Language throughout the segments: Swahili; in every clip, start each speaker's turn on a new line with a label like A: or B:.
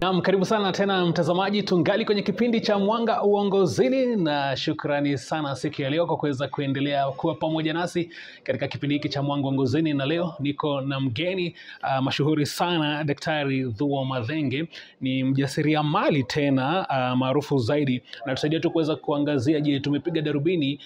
A: Naam, karibu sana tena mtazamaji, tungali kwenye kipindi cha Mwanga Uongozini, na shukrani sana siku ya leo kwa kuweza kuendelea kuwa pamoja nasi katika kipindi hiki cha Mwanga Uongozini. Na leo niko na mgeni mashuhuri sana, Daktari Thuo Mathenge. Ni mjasiriamali tena maarufu zaidi, na tusaidia tu kuweza kuangazia, je, tumepiga darubini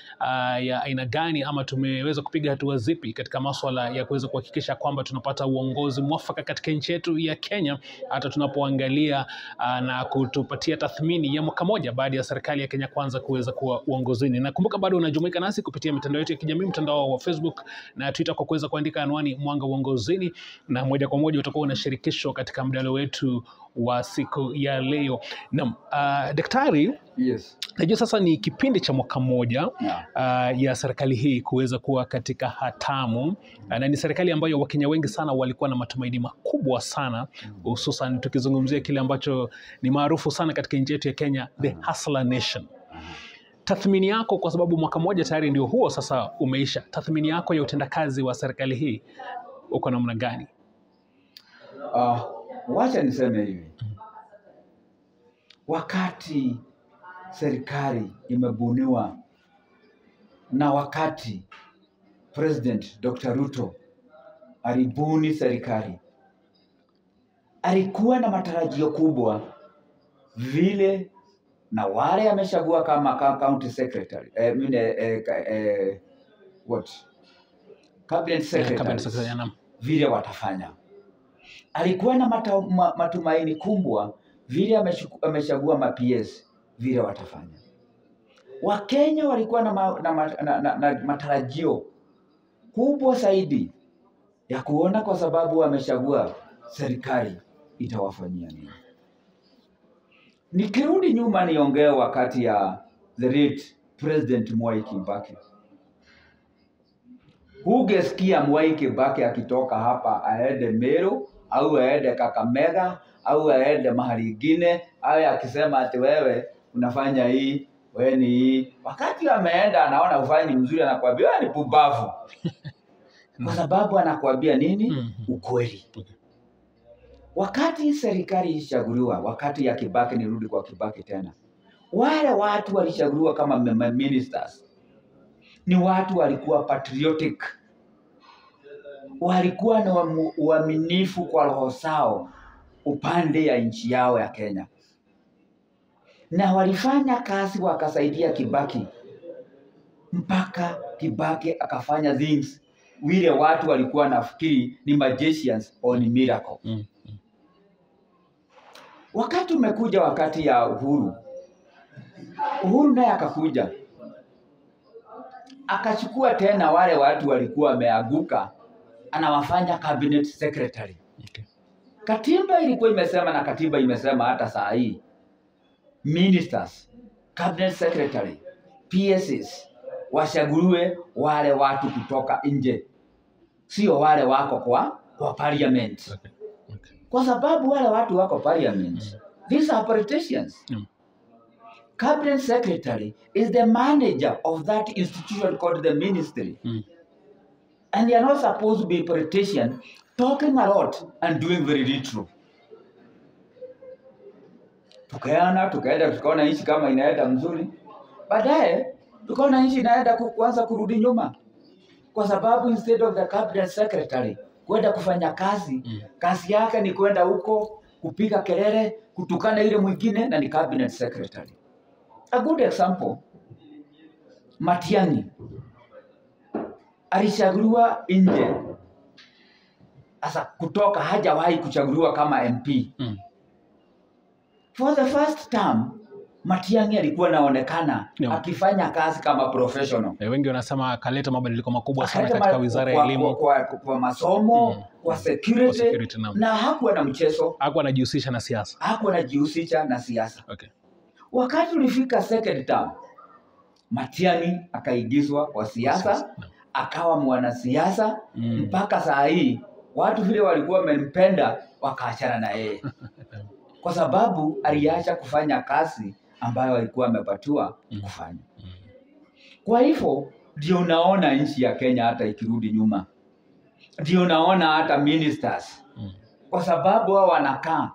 A: ya aina gani ama tumeweza kupiga hatua zipi katika masuala ya kuweza kuhakikisha kwamba tunapata uongozi mwafaka katika nchi yetu ya Kenya, hata tunapoangalia na kutupatia tathmini ya mwaka moja baada ya serikali ya Kenya Kwanza kuweza kuwa uongozini. Na kumbuka bado unajumuika nasi kupitia mitandao yetu ya kijamii, mtandao wa Facebook na Twitter kwa kuweza kuandika anwani Mwanga Uongozini, na moja kwa moja utakuwa unashirikishwa katika mdahalo wetu wa siku ya leo. Naam, daktari,
B: yes.
A: Najua sasa ni kipindi cha mwaka moja ya serikali hii kuweza kuwa katika hatamu, na ni serikali ambayo Wakenya wengi sana walikuwa na matumaini makubwa sana, hususan tukizungumzia kile ambacho ni maarufu sana katika nchi yetu ya Kenya, the hustler nation. Tathmini yako, kwa sababu mwaka moja tayari ndio huo sasa umeisha, tathmini yako ya utendakazi wa serikali hii uko namna gani?
B: Wacha niseme hivi. Wakati serikali imebuniwa na wakati President Dr. Ruto alibuni serikali, alikuwa na matarajio kubwa vile na wale amechagua kama county secretary, cabinet secretary, vile watafanya. Alikuwa na matumaini kubwa vile amechagua ma-PS vile watafanya. Wakenya walikuwa na matarajio kubwa zaidi ya kuona, kwa sababu wamechagua serikali itawafanyia nini. Nikirudi nyuma niongee wakati ya the late President Mwai Kibaki. Hungesikia Mwai Kibaki akitoka hapa aende Meru au aende Kakamega au aende mahali ingine, au akisema ati wewe unafanya hii, wewe ni hii. Wakati ameenda anaona ufanyi mzuri, anakuambia wewe ni pumbavu. Kwa sababu anakuambia nini? Ukweli. Wakati serikali ilichaguliwa, wakati ya Kibaki, nirudi kwa Kibaki tena, wale watu walichaguliwa kama ministers ni watu walikuwa patriotic, walikuwa na uaminifu kwa roho zao upande ya nchi yao ya Kenya, na walifanya kazi wakasaidia Kibaki mpaka Kibaki akafanya things wile watu walikuwa nafikiri ni magicians or ni miracle. Wakati umekuja wakati ya Uhuru naye akakuja akachukua tena wale watu walikuwa wameanguka, anawafanya cabinet secretary. Katiba ilikuwa imesema, na katiba imesema hata saa hii, ministers, cabinet secretary, PSs washaguliwe wale watu kutoka nje, sio wale wako kwa parliament. Kwa sababu wale watu wako parliament, these are politicians. Cabinet secretary is the manager of that institution called the ministry. And they are not supposed to be politicians talking a lot and doing very little. Tukaona nchi kama inaenda mzuri, baadaye tukaona nchi inaenda kuanza kurudi nyuma, kwa sababu instead of the cabinet secretary kwenda kufanya kazi, kazi yake ni kwenda huko kupiga kelele, kutukana ile mwingine, na ni cabinet secretary. A good example, Mathenge alichaguliwa nje. Asa kutoka hajawahi kuchaguliwa kama MP. For the first term, Mathenge alikuwa anaonekana akifanya kazi kama professional.
A: Wengi wanasema akaleta mabadiliko makubwa sana katika wizara ya elimu,
B: kwa masomo, kwa security, na hakuwa na mchezo.
A: Hakuwa anajihusisha na siasa.
B: Hakuwa anajihusisha na siasa. Wakati ulifika second term, Mathenge akaigizwa kwa siasa, akawa mwanasiasa, mpaka saa hii watu vile walikuwa wamempenda wakaachana na yeye. Kwa sababu aliacha kufanya kazi ambayo alikuwa amepatiwa kufanya. Kwa hivyo ndio unaona nchi ya Kenya hata ikirudi nyuma. Ndio unaona hata ministers, kwa sababu wao wanakaa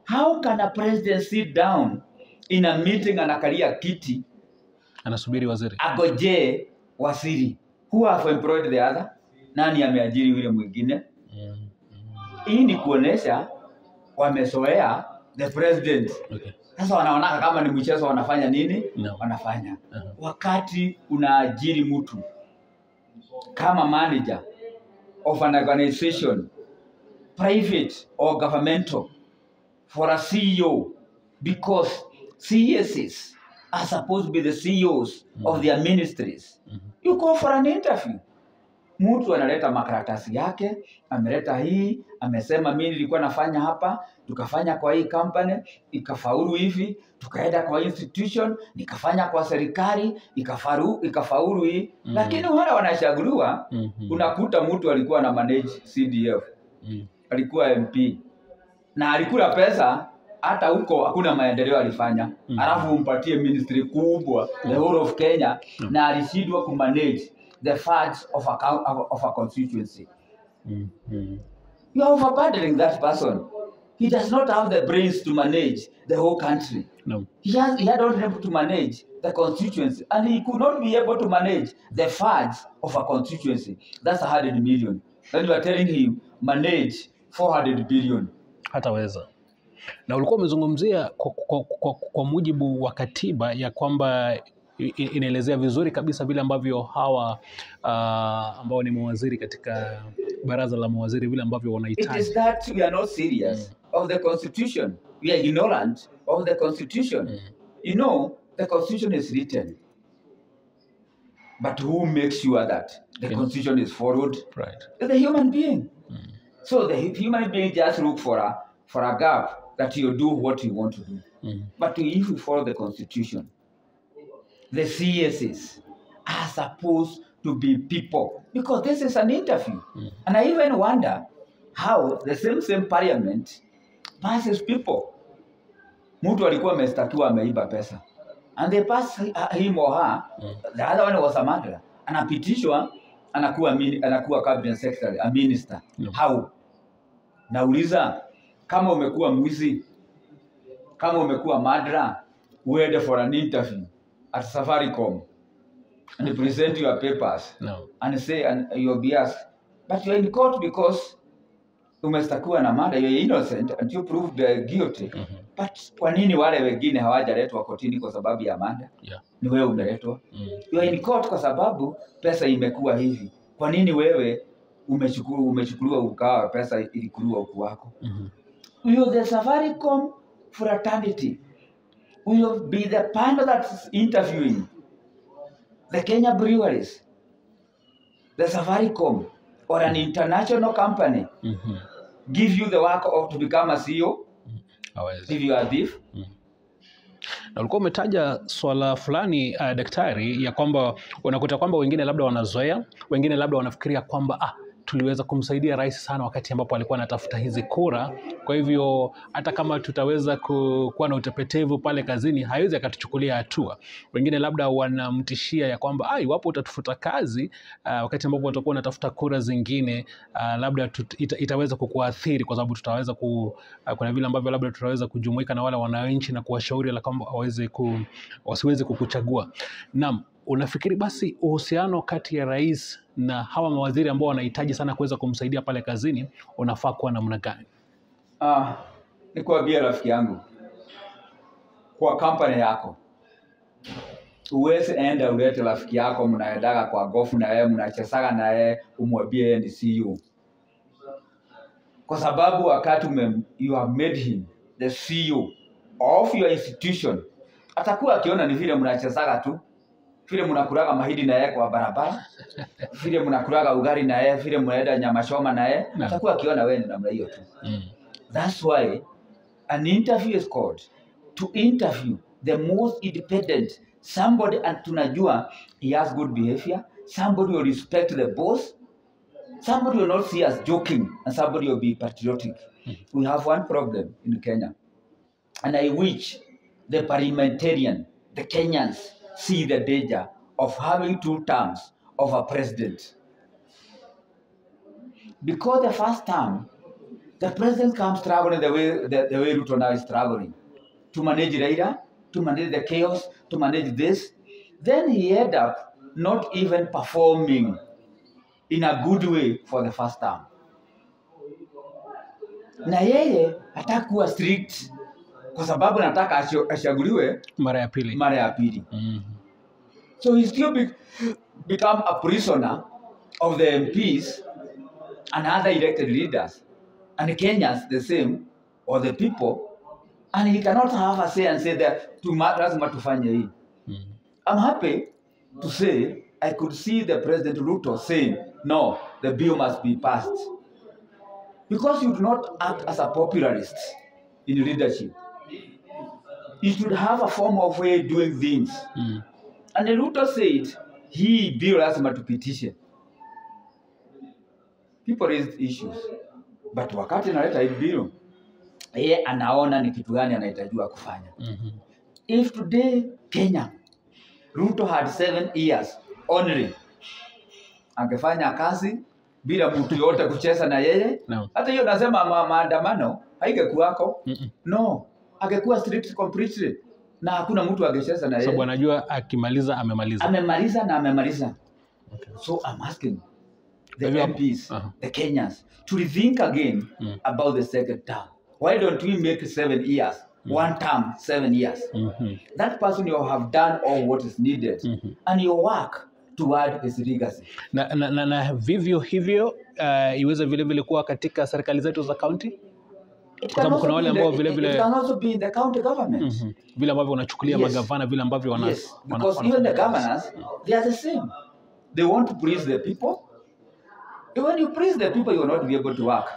B: How can a president sit down in a meeting anakalia kiti
A: Anasubiri waziri.
B: agoje waziri? Who have employed the other? Nani ameajiri yule mwingine? Hii ni kuonesha wamezoea the president.
A: Okay.
B: Sasa wanaona kama ni mchezo wanafanya nini?
A: No.
B: Wanafanya. Wakati unaajiri mtu kama manager of an organization, private or governmental, for a CEO, because CSs are supposed to be the CEOs of their ministries. You go for an interview. Mtu analeta makaratasi yake, ameleta hii, amesema mimi nilikuwa nafanya hapa, tukafanya kwa hii company, ikafaulu hivi, tukaenda kwa institution, nikafanya kwa serikali, ikafaulu hii. Lakini wale wanashaguliwa, unakuta mtu alikuwa na manage CDF, alikuwa MP, na alikula pesa, hata huko hakuna maendeleo alifanya. Alafu umpatie ministry kubwa, the whole of Kenya, na alishindwa kumanage the funds of a constituency. You are overburdening that person. He does not have the brains to manage the whole country.
A: No.
B: He had not been able to manage the constituency, and he could not be able to manage the funds of a constituency. That's 100 million. Then you are telling him manage 400 billion.
A: Hataweza. Na ulikuwa umezungumzia kwa mujibu wa katiba ya kwamba inaelezea vizuri kabisa vile ambavyo hawa ambao ni mawaziri katika baraza la mawaziri vile ambavyo wanahitaji.
B: It is that we are not serious of the constitution. We are ignorant of the constitution. You know, the constitution is written. But who makes sure that the constitution is followed?
A: Right.
B: The human being. So the human being just look for a gap that you do what you want to do. But if you follow the constitution, the CSs are supposed to be people, because this is an interview. And I even wonder how the same parliament passes people. Mtu alikuwa amestakiwa ameiba pesa, and they pass him or her, the other one was a murderer, anapitishwa, anakuwa cabinet secretary, a minister. How? Nauliza, kama umekuwa mwizi, kama umekuwa murderer, uende for an interview at Safaricom and present your papers and say you'll be asked, but you're in court because umestakiwa na murder, you're innocent and you proved guilty. But kwa nini wale wengine hawajaletwa kotini kwa sababu ya murder? Ni wewe umeletwa. You're in court kwa sababu pesa imekuwa hivi. Kwa nini wewe umechukuliwa ukawa pesa ilikuliwa huku wako? Will the Safaricom fraternity will be the panel that's interviewing the Kenya breweries, the Safaricom, or an international company give you the work of to become a CEO? If you are thief?
A: Na ulikuwa umetaja swala fulani daktari, ya kwamba unakuta kwamba wengine labda wanazoea, wengine labda wanafikiria kwamba tuliweza kumsaidia rais sana wakati ambapo alikuwa anatafuta hizi kura, kwa hivyo hata kama tutaweza kuwa na utepetevu pale kazini haiwezi akatuchukulia hatua. Wengine labda wanamtishia ya kwamba iwapo utatufuta kazi wakati ambapo watakuwa wanatafuta kura zingine, labda itaweza kukuathiri, kwa sababu tutaweza kuna vile ambavyo labda tutaweza kujumuika na wale wananchi na kuwashauri la kwamba wasiweze kukuchagua. Naam, unafikiri basi uhusiano kati ya rais na hawa mawaziri ambao wanahitaji sana kuweza kumsaidia pale kazini unafaa kuwa namna gani?
B: Nikwambia rafiki yangu, kwa kampani yako uweze enda ulete rafiki yako, mnaendaga kwa gofu na yeye, mnachesaga na yeye, umwambie yeye ni CEO. Kwa sababu wakati you have made him the CEO of your institution, atakuwa akiona ni vile mnachesaga tu, vile mnakulaga mahidi na yeye kwa barabara, vile mnakulaga ugali na yeye, vile mnaenda nyama choma na yeye, atakuwa akiona wewe ni namna hiyo tu. That's why an interview is called to interview the most independent, somebody and tunajua he has good behavior, somebody will respect the boss, somebody will not see us joking, and somebody will be patriotic. We have one problem in Kenya, and I wish the parliamentarian, the Kenyans, see the danger of having 2 terms of a president. Because the first term The president comes traveling the way Ruto now is traveling, to manage Raila, to manage the chaos, to manage this. Then he ended up not even performing in a good way for the first time. Na yeye hatakuwa strict kwa sababu nataka achaguliwe
A: mara ya pili.
B: So he still become a prisoner of the MPs and other elected leaders, and Kenyans the same, or the people, and he cannot have a say and say that lazima tufanye hii. I'm happy to say I could see the President Ruto saying, no, the bill must be passed. Because you do not act as a popularist in leadership. You should have a form of way of doing things. And the Ruto said, he bill lazima tupitishe. People raised issues. But wakati naleta hii bill, yeye anaona ni kitu gani anahitajiwa kufanya. If today Kenya, Ruto had 7 years only, angefanya kazi bila mtu yote kucheza na yeye, hata hiyo nasema maandamano haingekuwako. No, angekuwa strict completely na hakuna mtu angecheza na yeye.
A: Sababu anajua akimaliza amemaliza.
B: Amemaliza. Okay. So I'm asking the MPs, the Kenyans, to rethink again about the second term. Why don't we make 7 years? One term, 7 years. That person you have done all what is needed, and you work toward his legacy.
A: Na vivyo hivyo iweze vile vile kuwa katika serikali zetu za county. Kwa sababu kuna wale ambao vile vile
B: it can also be in the county government.
A: Vile ambavyo wanachukulia magavana vile ambavyo
B: because even the governors they are the same. They want to please the people. When you please the people, you will not be able to work.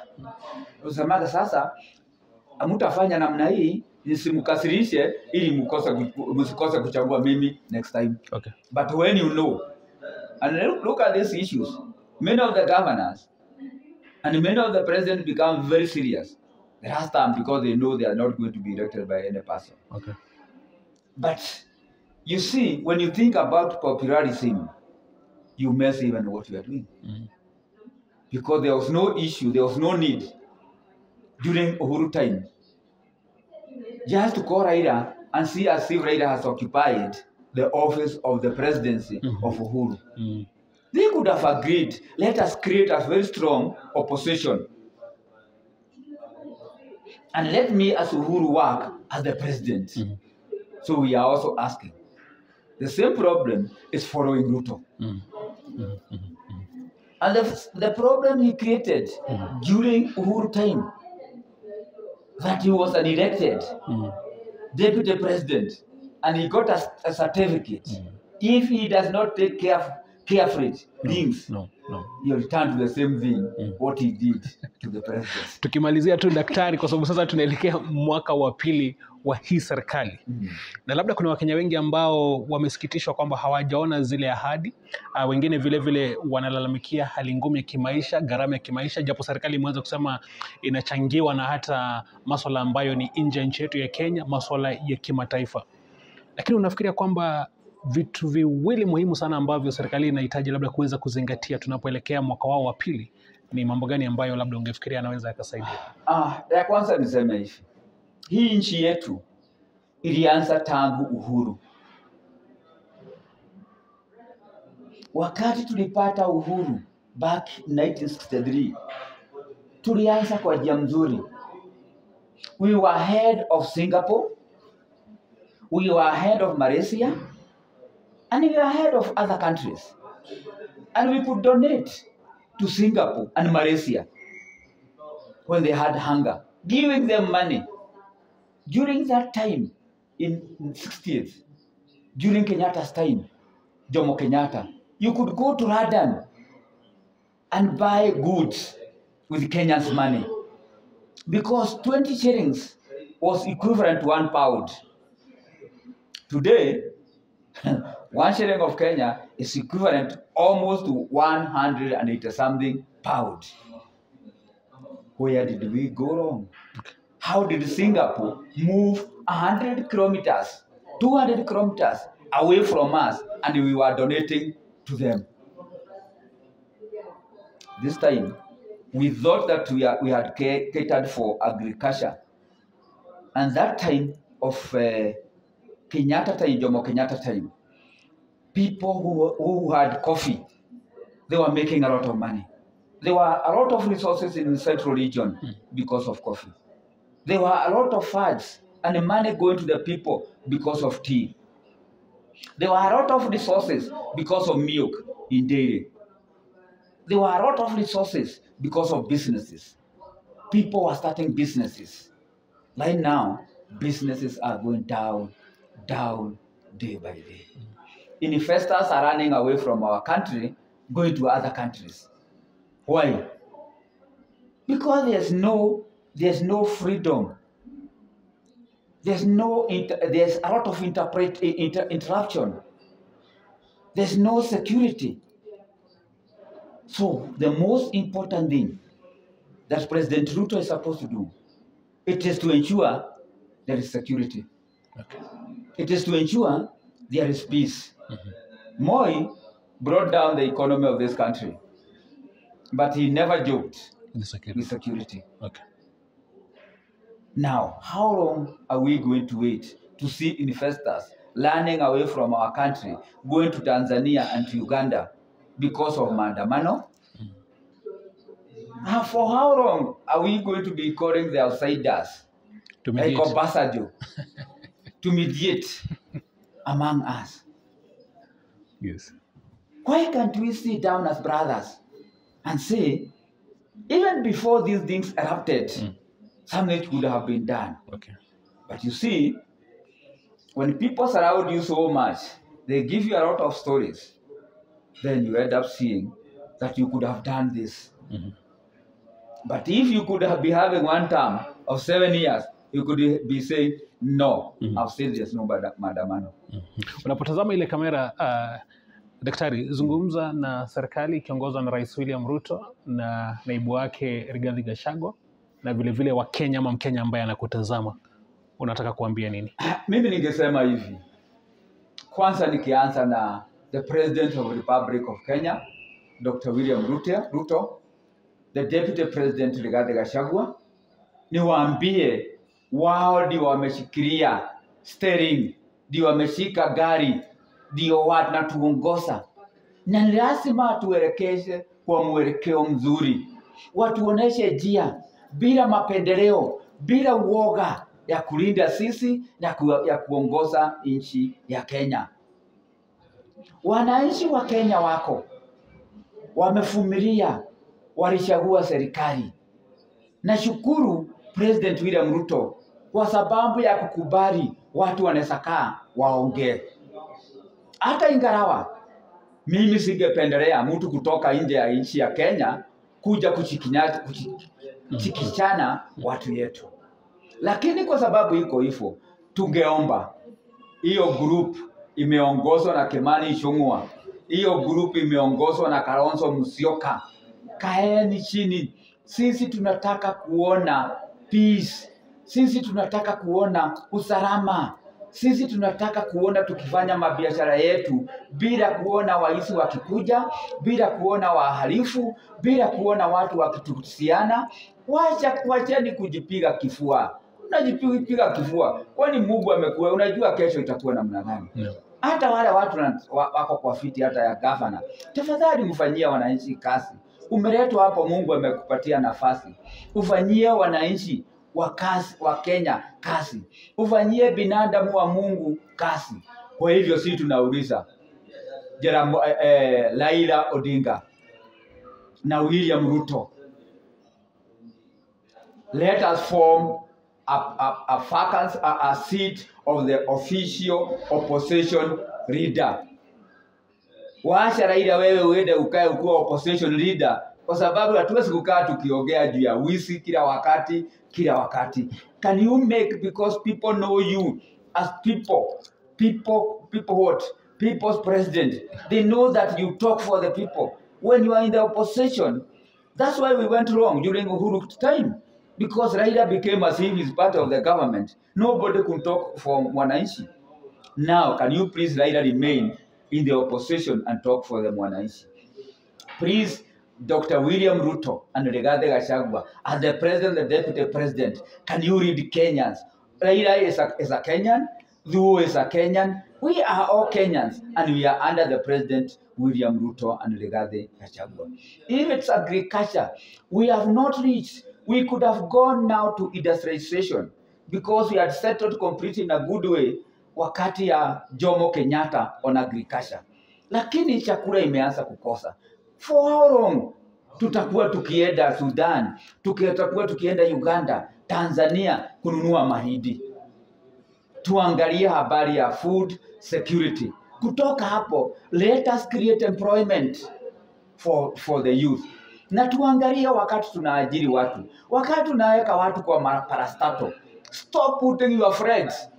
B: Usemaga sasa mtafanya namna hii nisimkasirishe ili msikose kuchagua mimi next time.
A: Okay.
B: But when you know, and look at these issues, many of the governors and many of the presidents become very serious the last time because they know they are not going to be elected by any person.
A: Okay.
B: But you see, when you think about popularism, you mess even what you are doing. Because there was no issue, there was no need during Uhuru time just to call Raila and see as if Raila has occupied the office of the presidency of Uhuru. They could have agreed, let us create a very strong opposition. And let me as Uhuru work as the president. So we are also asking. The same problem is following Ruto. And the problem he created during Uhuru time, that he was an elected deputy president and he got a certificate. If he does not take carefully things, he'll return to the same thing what he did to the president.
A: Tukimalizia tu daktari, kwa sababu sasa tunaelekea mwaka wa pili wa hii serikali. Na labda kuna Wakenya wengi ambao wamesikitishwa kwamba hawajaona zile ahadi. Wengine vile vile wanalalamikia hali ngumu ya kimaisha, gharama ya kimaisha, japo serikali imeweza kusema inachangiwa na hata masuala ambayo ni nje ya nchi yetu ya Kenya, masuala ya kimataifa. Lakini unafikiria kwamba vitu viwili muhimu sana ambavyo serikali inahitaji labda kuweza kuzingatia tunapoelekea mwaka wao wa pili ni mambo gani ambayo labda ungefikiria anaweza yakasaidia?
B: Ya kwanza niseme hivi. Hii nchi yetu ilianza tangu uhuru. Wakati tulipata uhuru back 1963, tulianza kwa njia nzuri. We were ahead of Singapore, we were ahead of Malaysia, and we were ahead of other countries. And we could donate to Singapore and Malaysia when they had hunger, giving them money. During that time, in 60s, during Kenyatta's time, Jomo Kenyatta, you could go to London and buy goods with Kenya's money because 20 shillings was equivalent to £1. Today, 1 shilling of Kenya is equivalent almost to 180-something pounds. Where did we go wrong? How did Singapore move 100 kilometers, 200 kilometers away from us, and we were donating to them? This time, we thought that we had catered for agriculture. And that time of Kenyatta time, Jomo Kenyatta time, people who had coffee, they were making a lot of money. There were a lot of resources in the central region because of coffee. There were a lot of funds and money going to the people because of tea. There were a lot of resources because of milk in dairy. There were a lot of resources because of businesses. People were starting businesses. Right now, businesses are going down, down, day by day. Investors are running away from our country, going to other countries. Why? Because there's no freedom. There's a lot of interruption. There's no security. So the most important thing that President Ruto is supposed to do, it is to ensure there is security.
A: Okay.
B: It is to ensure there is peace. Moi brought down the economy of this country, but he never joked with security.
A: Okay.
B: Now, how long are we going to wait to see investors running away from our country, going to Tanzania and to Uganda because of maandamano? For how long are we going to be calling the outsiders, like Obasanjo, to mediate among us?
A: Yes.
B: Why can't we sit down as brothers and say, even before these things erupted, something could have been done?
A: Okay.
B: But you see, when people surround you so much, they give you a lot of stories, then you end up seeing that you could have done this. But if you could be having one term of 7 years, you could be saying, no, I've said there's no maandamano.
A: Unapotazama ile kamera, Daktari, zungumza na serikali ikiongozwa na Rais William Ruto na naibu wake Rigathi Gachagua na vile vile wa Kenya ama Mkenya ambaye anakutazama. Unataka kuambia nini?
B: Mimi ningesema hivi. Kwanza nikianza na the President of the Republic of Kenya, Dr. William Ruto, the Deputy President Rigathi Gachagua, niwaambie wao ndio wameshikilia steering, ndio wameshika gari, ndio wanatuongoza. Na lazima tuelekeze kwa mwelekeo mzuri. Watuoneshe njia bila mapendeleo, bila uoga ya kulinda sisi na ya kuongoza nchi ya Kenya. Wananchi wa Kenya wako wamevumilia, walichagua serikali. Nashukuru President William Ruto kwa sababu ya kukubali watu wanaweza kaa waongee. Hata ingarawa mimi singependelea mtu kutoka nje ya nchi ya Kenya kuja kuchikishana watu yetu. Lakini kwa sababu iko hivyo, tungeomba hiyo group imeongozwa na Kimani Ichung'wah, hiyo group imeongozwa na Kalonzo Musyoka, kaeni chini. Sisi tunataka kuona peace. Sisi tunataka kuona usalama. Sisi tunataka kuona tukifanya mabiashara yetu bila kuona waizi wakikuja, bila kuona wahalifu, bila kuona watu wakitusiana. Wacheni kujipiga kifua. Unajipiga kifua. Kwani Mungu amekuwa, unajua kesho itakuwa namna gani? Hata wale watu wako kwa fiti hata ya governor. Tafadhali mfanyie wananchi kazi. Umeletwa hapo, Mungu amekupatia nafasi. Ufanyie wananchi wa Kenya kazi. Ufanyie binadamu wa Mungu kazi. Kwa hivyo sisi tunauliza Raila Odinga na William Ruto, let us form a seat of the official opposition leader. Waacha Raila wewe uende ukae ukiwa opposition leader, kwa sababu hatuwezi kukaa tukiongea juu ya wizi kila wakati. Can you make, because people know you as people's president. They know that you talk for the people. When you are in the opposition, that's why we went wrong during Uhuru's time. Because Raila became as if he's part of the government. Nobody could talk for Mwananchi. Now, can you please Raila remain in the opposition and talk for the Mwananchi? Please Dr. William Ruto and Rigathi Gachagua, as the president, the deputy president, can you read Kenyans? Raila is a Kenyan, Thuo is a Kenyan. We are all Kenyans, and we are under the president William Ruto and Rigathi Gachagua. If it's agriculture, we have not reached. We could have gone now to industrialization because we had settled completely in a good way wakati ya Jomo Kenyatta on agriculture. Lakini chakula imeanza kukosa. For how long? Tutakuwa tukienda Sudan, tutakuwa tukienda Uganda, Tanzania kununua mahindi. Tuangalie habari ya food security. Kutoka hapo, let us create employment for the youth. Na tuangalie wakati tunaajiri watu. Wakati tunaweka watu kwa parastato, stop putting your friends.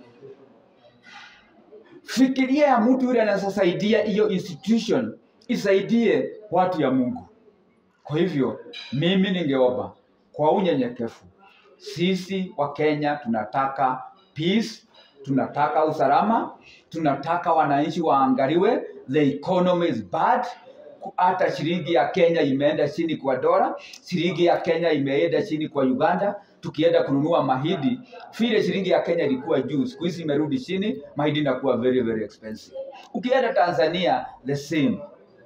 B: Fikiria ya mtu yule anasaidia hiyo institution isaidie watu ya Mungu. Kwa hivyo mimi ningeomba kwa unyenyekevu, sisi wa Kenya tunataka peace, tunataka usalama, tunataka wananchi waangaliwe. The economy is bad. Hata shilingi ya Kenya imeenda chini kwa dola, shilingi ya Kenya imeenda chini kwa Uganda. Tukienda kununua mahindi, vile shilingi ya Kenya ilikuwa juu, siku hizi imerudi chini, mahindi inakuwa very very expensive. Ukienda Tanzania the same.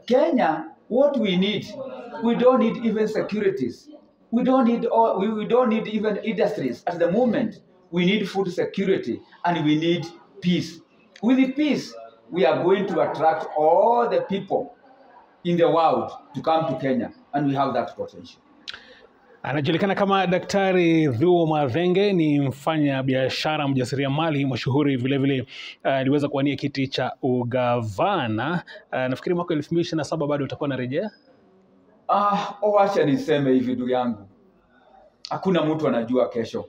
B: Kenya, what we need, we don't need even securities. We don't need even industries at the moment. We need food security and we need peace. With the peace, we are going to attract all the people in the world to come to Kenya, and we have that potential.
A: Anajulikana kama Daktari Thuo Mathenge, ni mfanya biashara mjasiriamali mashuhuri, vile vile aliweza kuwania kiti cha ugavana. Nafikiri mwaka 2027 bado utakuwa narejea.
B: Wacha niseme hivi ndugu yangu. Hakuna mtu anajua kesho.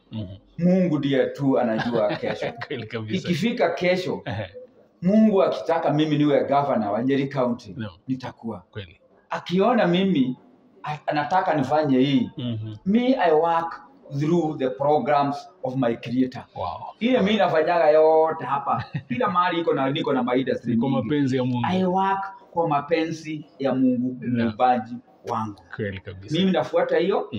B: Mungu ndiye tu anajua kesho. Ikifika kesho, Mungu akitaka mimi niwe governor wa Nyeri County, nitakuwa.
A: Kweli.
B: Akiona mimi anataka nifanye hii, me I work through the programs of my creator.
A: Wow.
B: Ile mimi nafanyaga yote hapa. Kila mahali niko na industry
A: kwa mapenzi ya Mungu.
B: I work kwa mapenzi ya Mungu, muumbaji wangu.
A: Kweli kabisa.
B: Mimi nafuata hiyo.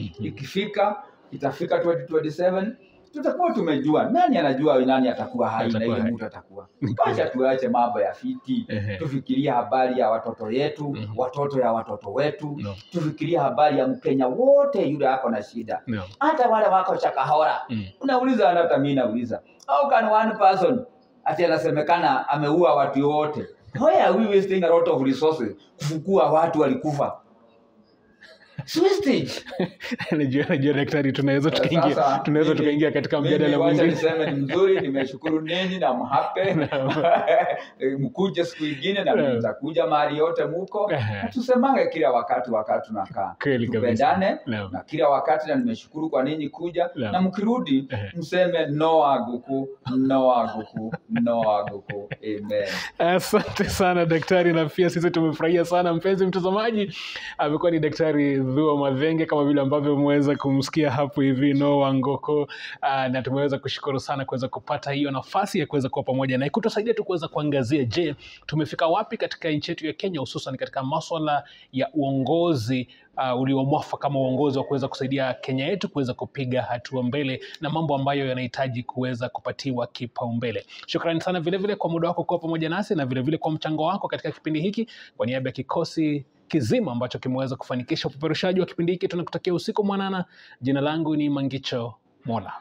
B: Itafika 2027 tutakuwa tumejua nani anajua nani atakuwa hai na ile mtu atakuwa. Acha tuache mambo ya fiti. Tufikirie habari ya watoto yetu, watoto ya watoto wetu. Tufikirie habari ya Mkenya wote yule ako na shida. Hata wale wako Chakahora. Unauliza hata mimi nauliza. How can one person ati anasemekana ameua watu wote? Why are we wasting a lot of resources kufukua watu walikufa? Swistage.
A: Najua daktari, tunaweza tukaingia katika mjadala mwingine.
B: Niseme ni mzuri, nimeshukuru ninyi na mhape. Mkuje siku nyingine na mimi nitakuja mahali yote muko. Tusemange kila wakati tunakaa. Tupendane na kila wakati, na nimeshukuru kwa ninyi kuja, na mkirudi mseme no aguku. Amen.
A: Asante sana daktari, na pia sisi tumefurahia sana. Mpenzi mtazamaji, amekuwa ni Daktari Thuo Mathenge kama vile ambavyo umeweza kumsikia hapo hivi, no angoko, na tumeweza kushukuru sana kuweza kupata hiyo nafasi ya kuweza kuwa pamoja na kutusaidia tu kuweza kuangazia, je, tumefika wapi katika nchi yetu ya Kenya, hususan katika masuala ya uongozi uliomwafaka, kama uongozi wa kuweza kusaidia Kenya yetu kuweza kupiga hatua mbele na mambo ambayo yanahitaji kuweza kupatiwa kipaumbele. Shukrani sana vile vile kwa muda wako kuwa pamoja nasi, na vile vile kwa mchango wako katika kipindi hiki. Kwa niaba ya kikosi kizima ambacho kimeweza kufanikisha upeperushaji wa kipindi hiki, tunakutakia usiku mwanana. Jina langu ni Mangicho Mola.